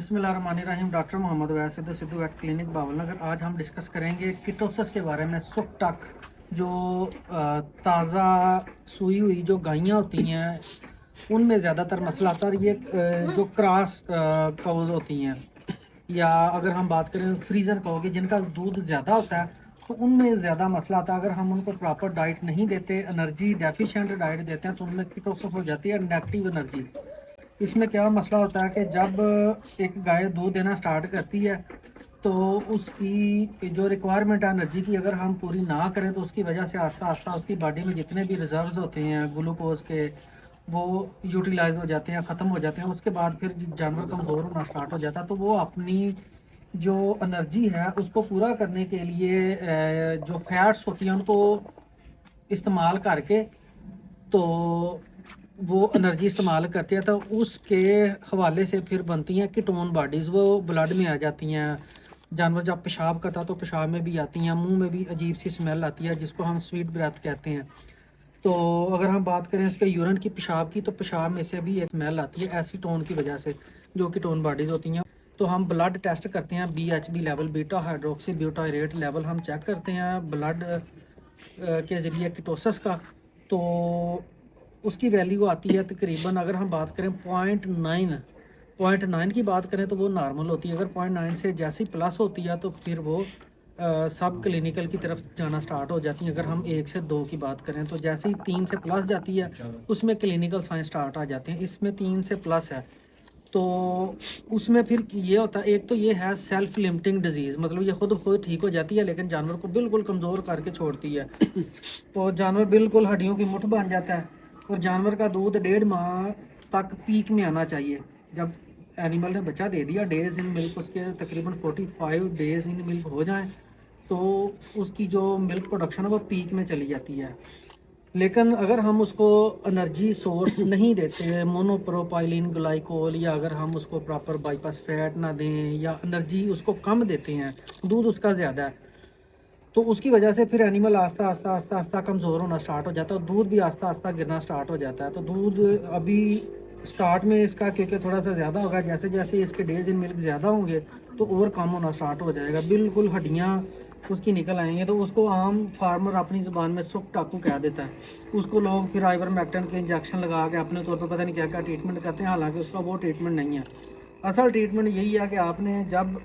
बिस्मिल्लाहिर्रहमानिर्रहीम। डॉक्टर मोहम्मद वैद Sidhu wait clinic बावलनगर। आज हम डिस्कस करेंगे कीटोसिस के बारे में। सुक टक जो ताज़ा सूई हुई जो गायें होती हैं उनमें ज़्यादातर मसला आता है। और ये जो क्रॉस काउज होती हैं, या अगर हम बात करें फ्रीज़र काउ की जिनका दूध ज़्यादा होता है, तो उनमें ज़्यादा मसला आता है। अगर हम उनको प्रॉपर डाइट नहीं देते, एनर्जी डेफिशिएंट डाइट देते हैं, तो उनमें कीटोसिस हो जाती है, नेगेटिव एनर्जी। इसमें क्या मसला होता है कि जब एक गाय दूध देना स्टार्ट करती है तो उसकी जो रिक्वायरमेंट है एनर्जी की, अगर हम पूरी ना करें तो उसकी वजह से आस्ता आस्ता उसकी बॉडी में जितने भी रिजर्व्स होते हैं ग्लूकोज के, वो यूटिलाइज हो जाते हैं, ख़त्म हो जाते हैं। उसके बाद फिर जानवर कमज़ोर होना स्टार्ट हो जाता है। तो वो अपनी जो एनर्जी है उसको पूरा करने के लिए जो फैट्स होती हैं उनको इस्तेमाल करके, तो वो एनर्जी इस्तेमाल करते हैं, तो उसके हवाले से फिर बनती हैं कीटोन बॉडीज़, वो ब्लड में आ जाती हैं। जानवर जब पेशाब करता तो पेशाब में भी आती हैं, मुंह में भी अजीब सी स्मेल आती है जिसको हम स्वीट ब्रेथ कहते हैं। तो अगर हम बात करें इसके यूरिन की, पेशाब की, तो पेशाब में से भी एक स्मेल आती है एसीटोन की वजह से, जो कीटोन बॉडीज़ होती हैं। तो हम ब्लड टेस्ट करते हैं, BHB level, beta hydroxy butyrate level हम चेक करते हैं ब्लड के ज़रिए कीटोसिस का। तो उसकी वैल्यू आती है तकरीबन, अगर हम बात करें 0.9 की बात करें तो वो नॉर्मल होती है। अगर 0.9 से जैसी प्लस होती है तो फिर वो सब क्लिनिकल की तरफ जाना स्टार्ट हो जाती है। अगर हम 1 से 2 की बात करें तो जैसे ही 3 से प्लस जाती है उसमें क्लिनिकल साइन स्टार्ट आ जाते हैं। इसमें 3 से प्लस है तो उसमें फिर ये होता है, एक तो ये है सेल्फ लिमिटिंग डिजीज़, मतलब ये खुद ठीक हो जाती है लेकिन जानवर को बिल्कुल कमज़ोर करके छोड़ती है। तो जानवर बिल्कुल हड्डियों की मुठ बन जाता है और जानवर का दूध 1.5 माह तक पीक में आना चाहिए। जब एनिमल ने बच्चा दे दिया, डेज़ इन मिल्क उसके तकरीबन 45 डेज़ इन मिल्क हो जाएं, तो उसकी जो मिल्क प्रोडक्शन है वो पीक में चली जाती है। लेकिन अगर हम उसको एनर्जी सोर्स नहीं देते, मोनोप्रोपाइलिन ग्लाइकोल, या अगर हम उसको प्रॉपर बाईपास फैट ना दें या एनर्जी उसको कम देते हैं, दूध उसका ज़्यादा है, तो उसकी वजह से फिर एनिमल आस्ता आस्ता आस्ता आस्ता कमज़ोर होना स्टार्ट हो जाता है और दूध भी आस्ता आस्ता गिरना स्टार्ट हो जाता है। तो दूध अभी स्टार्ट में इसका क्योंकि थोड़ा सा ज़्यादा होगा, जैसे जैसे इसके डेज इन मिल्क ज़्यादा होंगे तो और कम होना स्टार्ट हो जाएगा, बिल्कुल हड्डियाँ उसकी निकल आएंगे। तो उसको आम फार्मर अपनी ज़ुबान में सुक टाकू कह देता है। उसको लोग फिर आइवरमेक्टिन के इंजेक्शन लगा के अपने तौर पर पता नहीं क्या क्या ट्रीटमेंट करते हैं, हालांकि उसका वो ट्रीटमेंट नहीं है। असल ट्रीटमेंट यही है कि आपने जब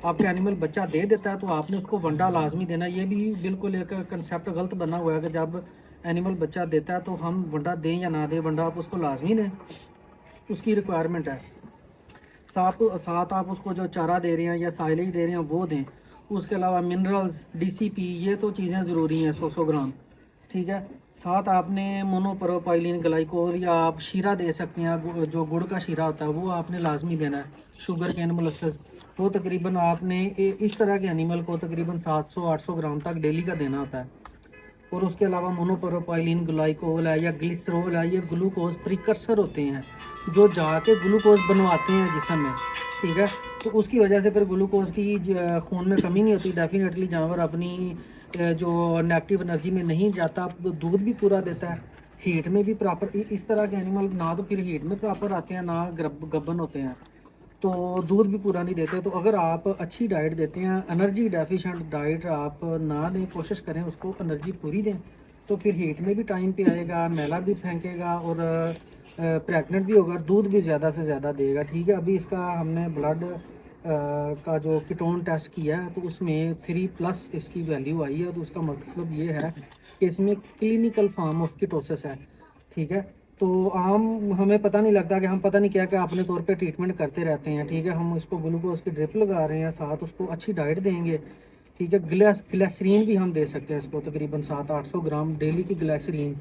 आपके एनिमल बच्चा दे देता है तो आपने उसको वंडा लाजमी देना। ये भी बिल्कुल एक कंसेप्ट गलत बना हुआ है कि जब एनिमल बच्चा देता है तो हम वंडा दें या ना दें, वंडा आप उसको लाजमी दें, उसकी रिक्वायरमेंट है। साथ आप उसको जो चारा दे रहे हैं या साइलेज दे रहे हैं वो दें। उसके अलावा मिनरल्स, DCP, ये तो चीज़ें ज़रूरी हैं, 100 ग्राम, ठीक है। साथ आपने मोनोप्रोपाइलिन ग्लाइकोल या आप शीरा दे सकते हैं, जो गुड़ का शीरा होता है वो आपने लाजमी देना है। शुगर के मोलस्कस वो तकरीबन आपने इस तरह के एनिमल को तकरीबन 700-800 ग्राम तक डेली का देना होता है। और उसके अलावा मोनोप्रोपाइलिन ग्लाइकोल है या ग्लिसरॉल है, ये ग्लूकोज प्रिकर्सर होते हैं जो जाके ग्लूकोज बनवाते हैं जिस्म में, ठीक है। तो उसकी वजह से फिर ग्लूकोज की खून में कमी नहीं होती। डेफिनेटली जानवर अपनी जो नेगेटिव एनर्जी में नहीं जाता, दूध भी पूरा देता है, हीट में भी प्रॉपर। इस तरह के एनिमल ना तो फिर हीट में प्रॉपर आते हैं ना गब्बन होते हैं, तो दूध भी पूरा नहीं देते। तो अगर आप अच्छी डाइट देते हैं, एनर्जी डेफिशिएंट डाइट आप ना दें, कोशिश करें उसको एनर्जी पूरी दें, तो फिर हीट में भी टाइम पे आएगा, मैला भी फेंकेगा और प्रेग्नेंट भी होगा, दूध भी ज़्यादा से ज़्यादा देगा, ठीक है। अभी इसका हमने ब्लड का जो कीटोन टेस्ट किया है तो उसमें 3+ इसकी वैल्यू आई है। तो उसका मतलब ये है कि इसमें क्लिनिकल फॉर्म ऑफ कीटोसिस है, ठीक है। तो हमें पता नहीं लगता कि हम पता नहीं क्या क्या अपने तौर पे ट्रीटमेंट करते रहते हैं, ठीक है। हम इसको ग्लूकोज की ड्रिप लगा रहे हैं, साथ उसको अच्छी डाइट देंगे, ठीक है। ग्लिसरीन भी हम दे सकते हैं इसको, तकरीबन 700-800 ग्राम डेली की ग्लिसरीन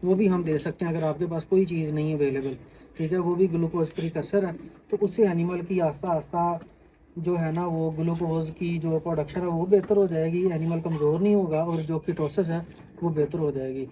वो भी हम दे सकते हैं अगर आपके पास कोई चीज़ नहीं अवेलेबल, ठीक है। वो भी ग्लूकोज प्रिकर्सर है, तो उससे एनिमल की आस्ता आस्ता जो है ना वो ग्लूकोज की जो प्रोडक्शन है वो बेहतर हो जाएगी, एनिमल कमज़ोर नहीं होगा और जो कीटोसिस है वो बेहतर हो जाएगी।